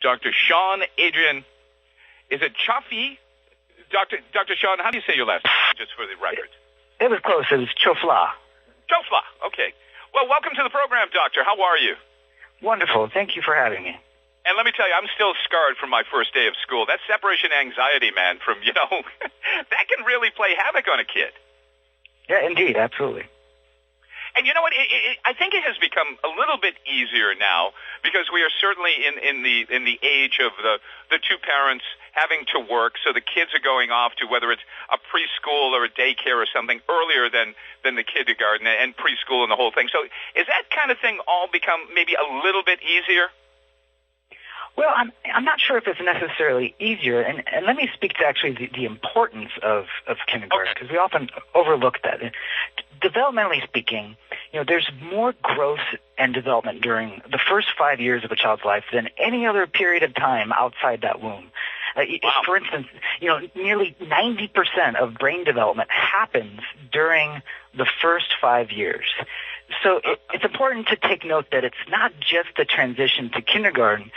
Dr. Sean Adrian. Is it Choflá? Dr. Sean, how do you say your last name, just for the record? It was close. It was Choflá. Choflá, okay. Well, welcome to the program, Doctor. How are you? Wonderful. Thank you for having me. And let me tell you, I'm still scarred from my first day of school. That separation anxiety, man, from, that can really play havoc on a kid. Yeah, indeed. Absolutely. And you know what? I think it has become a little bit easier now because we are certainly in the age of the two parents having to work, so the kids are going off to whether it's a preschool or a daycare or something earlier than the kindergarten and preschool and the whole thing. So is that kind of thing all become maybe a little bit easier? Well, I'm not sure if it's necessarily easier, and let me speak to actually the importance of kindergarten, because we often overlook that. Developmentally speaking, there's more growth and development during the first 5 years of a child's life than any other period of time outside that womb. Wow. For instance, nearly 90% of brain development happens during the first 5 years. So it's important to take note that it's not just the transition to kindergarten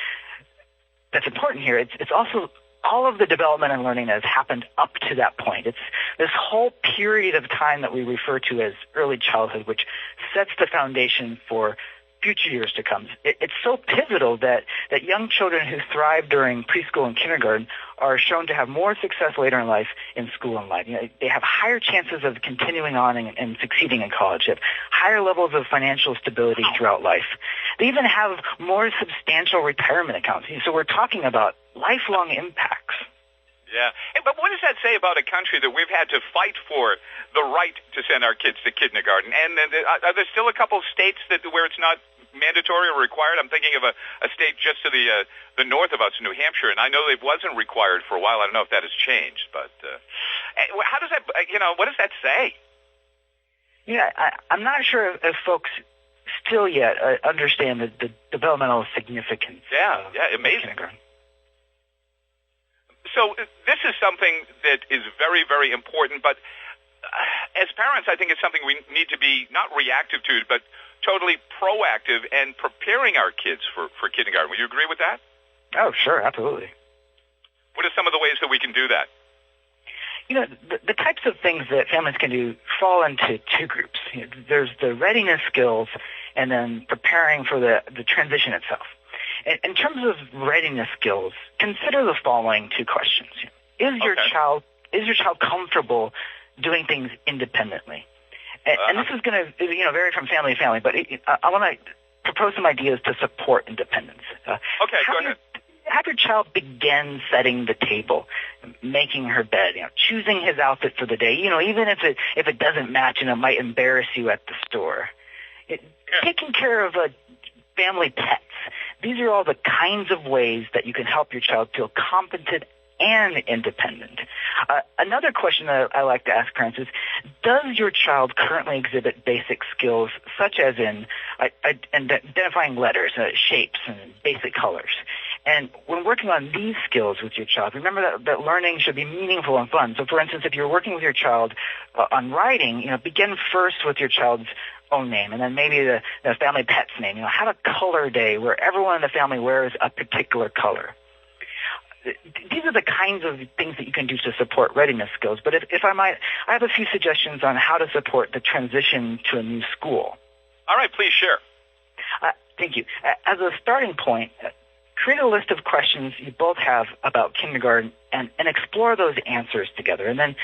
that's important here. It's also all of the development and learning that has happened up to that point. It's this whole period of time that we refer to as early childhood, which sets the foundation for future years to come. It's so pivotal that young children who thrive during preschool and kindergarten are shown to have more success later in life in school and life. They have higher chances of continuing on and succeeding in college. They have higher levels of financial stability throughout life. They even have more substantial retirement accounts. So we're talking about lifelong impacts. Yeah. But what does that say about a country that we've had to fight for the right to send our kids to kindergarten? And are there still a couple states where it's not mandatory or required? I'm thinking of a state just to the north of us, New Hampshire, and I know it wasn't required for a while. I don't know if that has changed, but how does that, what does that say? Yeah, I'm not sure if folks still yet understand the developmental significance. Yeah, amazing. Kindergarten. So this is something that is very, very important, but as parents, I think it's something we need to be not reactive to, but totally proactive and preparing our kids for kindergarten. Would you agree with that? Oh, sure, absolutely. What are some of the ways that we can do that? The types of things that families can do fall into two groups. There's the readiness skills and then preparing for the transition itself. In terms of readiness skills, consider the following two questions. Is your child comfortable doing things independently? And this is going to vary from family to family, but I want to propose some ideas to support independence. Go ahead. Have your child begin setting the table, making her bed, choosing his outfit for the day, even if it doesn't match and it might embarrass you at the store. Taking care of family pets. These are all the kinds of ways that you can help your child feel competent and independent. Another question that I like to ask parents is, does your child currently exhibit basic skills such as in identifying letters, shapes, and basic colors? And when working on these skills with your child, remember that learning should be meaningful and fun. So, for instance, if you're working with your child on writing, begin first with your child's own name, and then maybe the family pet's name. Have a color day where everyone in the family wears a particular color. These are the kinds of things that you can do to support readiness skills. But if I might, I have a few suggestions on how to support the transition to a new school. All right, please share. Thank you. As a starting point, create a list of questions you both have about kindergarten and explore those answers together. And then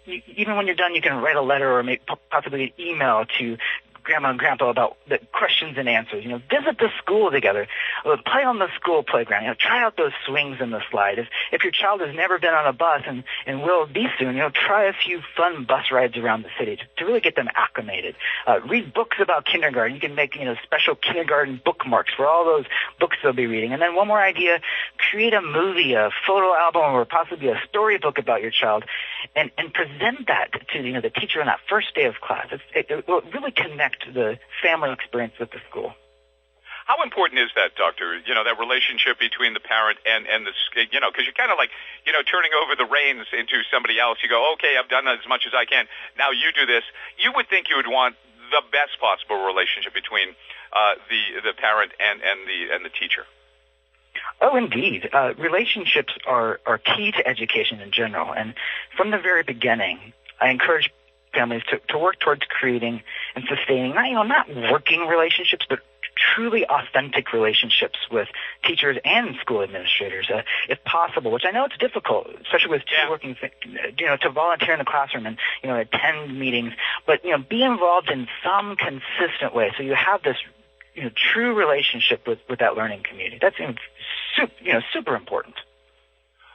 even when you're done, you can write a letter or possibly an email to Grandma and Grandpa about the questions and answers. Visit the school together. Play on the school playground. Try out those swings and the slide. If your child has never been on a bus and will be soon, try a few fun bus rides around the city to really get them acclimated. Read books about kindergarten. You can make special kindergarten bookmarks for all those books they'll be reading. And then one more idea: create a movie, a photo album, or possibly a storybook about your child, and present that to the teacher on that first day of class. It will really connect the family experience with the school. How important is that, Doctor? That relationship between the parent and the, because you're kind of like, turning over the reins into somebody else. You go, okay, I've done as much as I can. Now you do this. You would think you would want the best possible relationship between the parent and the teacher. Oh, indeed. Relationships are key to education in general. And from the very beginning, I encourage families to work towards creating and sustaining, not working relationships, but truly authentic relationships with teachers and school administrators, if possible, which I know it's difficult, especially with two working, to volunteer in the classroom and, attend meetings, but, be involved in some consistent way so you have this, true relationship with that learning community. That's, super important.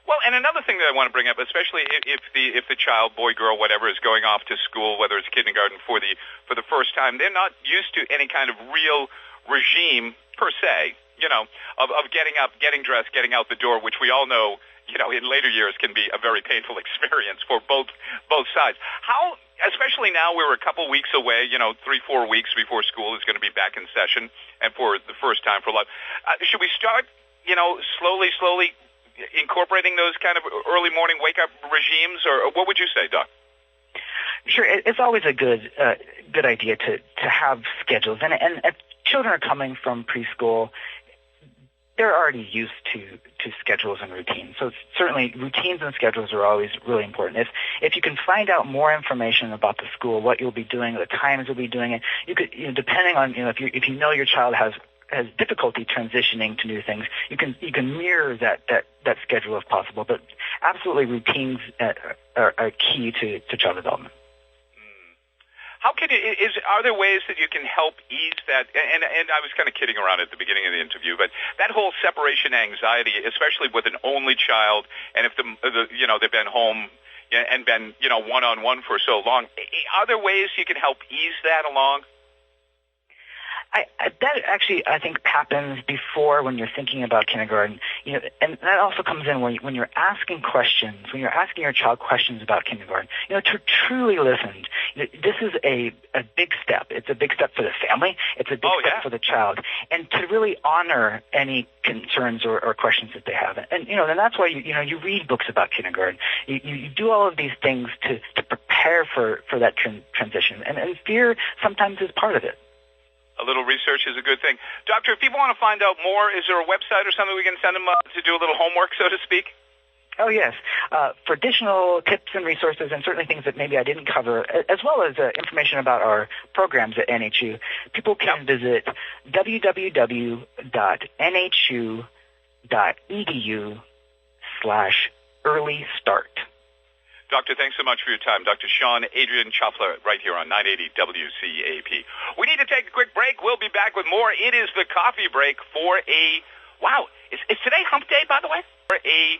Well, and another thing that I want to bring up, especially if the child, boy, girl, whatever, is going off to school, whether it's kindergarten for the first time, they're not used to any kind of real regime per se, of getting up, getting dressed, getting out the door, which we all know, in later years can be a very painful experience for both sides. How, especially now we're a couple weeks away, 3-4 weeks before school is going to be back in session, and for the first time for life, should we start, slowly incorporating those kind of early morning wake-up regimes, or what would you say, Doc? Sure, it's always a good idea to have schedules, and if children are coming from preschool, they're already used to schedules and routines. So certainly routines and schedules are always really important. If you can find out more information about the school, what you'll be doing, the times you'll be doing it, you could, depending on, if you know your child has difficulty transitioning to new things, you can mirror that schedule if possible. But absolutely, routines are key to child development. How are there ways that you can help ease that? And I was kind of kidding around at the beginning of the interview, but that whole separation anxiety, especially with an only child, and if they've been home and been one-on-one for so long, are there ways you can help ease that along? That actually, I think, happens before when you're thinking about kindergarten, and that also comes in when you're asking questions, when you're asking your child questions about kindergarten, to truly listen. This is a big step. It's a big step for the family. It's a big step for the child, and to really honor any concerns or questions that they have. And that's why you read books about kindergarten. You do all of these things to prepare for that transition, and fear sometimes is part of it. A little research is a good thing. Doctor, if people want to find out more, is there a website or something we can send them to do a little homework, so to speak? Oh, yes. For additional tips and resources, and certainly things that maybe I didn't cover, as well as information about our programs at NHU, people can visit www.nhu.edu/earlystart. Doctor, thanks so much for your time. Dr. Sean Adrian Choflá, right here on 980 WCAP. We need to take a quick break. We'll be back with more. It is the coffee break for is today hump day, by the way? For a